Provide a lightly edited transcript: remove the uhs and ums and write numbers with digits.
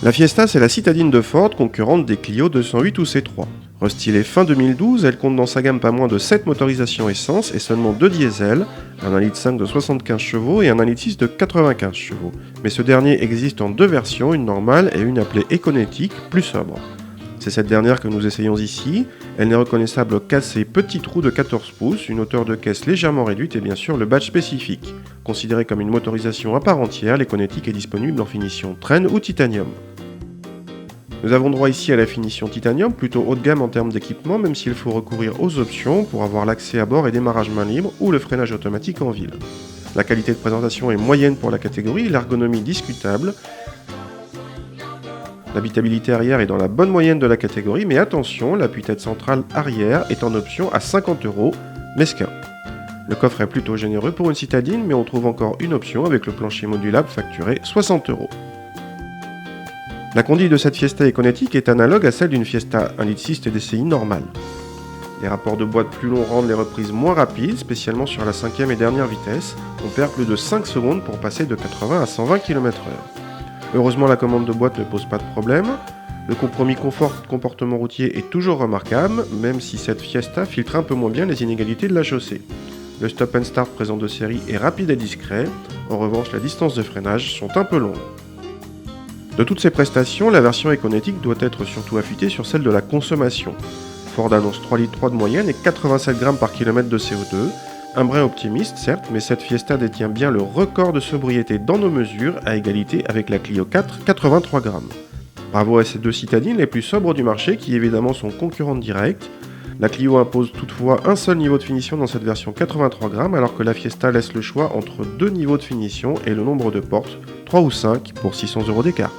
La Fiesta, c'est la citadine de Ford, concurrente des Clio 208 ou C3. Restylée fin 2012, elle compte dans sa gamme pas moins de 7 motorisations essence et seulement 2 diesels, un 1,5 litre de 75 chevaux et un 1,6 litre de 95 chevaux. Mais ce dernier existe en deux versions, une normale et une appelée Econetic, plus sobre. C'est cette dernière que nous essayons ici. Elle n'est reconnaissable qu'à ses petits trous de 14 pouces, une hauteur de caisse légèrement réduite et bien sûr le badge spécifique. Considérée comme une motorisation à part entière, l'Econetic est disponible en finition Train ou Titanium. Nous avons droit ici à la finition Titanium, plutôt haut de gamme en termes d'équipement, même s'il faut recourir aux options pour avoir l'accès à bord et démarrage main libre ou le freinage automatique en ville. La qualité de présentation est moyenne pour la catégorie, l'ergonomie discutable. L'habitabilité arrière est dans la bonne moyenne de la catégorie, mais attention, l'appui-tête centrale arrière est en option à 50 €, mesquin. Le coffre est plutôt généreux pour une citadine, mais on trouve encore une option avec le plancher modulable facturé 60 €. La conduite de cette Fiesta Econetic est analogue à celle d'une Fiesta 1,6 litre TDCi normale. Les rapports de boîte plus longs rendent les reprises moins rapides, spécialement sur la 5e et dernière vitesse. On perd plus de 5 secondes pour passer de 80 à 120 km/h. Heureusement, la commande de boîte ne pose pas de problème. Le compromis confort-comportement routier est toujours remarquable, même si cette Fiesta filtre un peu moins bien les inégalités de la chaussée. Le stop and start présent de série est rapide et discret. En revanche, les distances de freinage sont un peu longues. De toutes ces prestations, la version Econetic doit être surtout affûtée sur celle de la consommation. Ford annonce 3,3 litres de moyenne et 87 grammes par kilomètre de CO2. Un brin optimiste, certes, mais cette Fiesta détient bien le record de sobriété dans nos mesures, à égalité avec la Clio 4, 83 grammes. Bravo à ces deux citadines les plus sobres du marché, qui évidemment sont concurrentes directes. La Clio impose toutefois un seul niveau de finition dans cette version 83 grammes, alors que la Fiesta laisse le choix entre deux niveaux de finition et le nombre de portes, 3 ou 5, pour 600 € d'écart.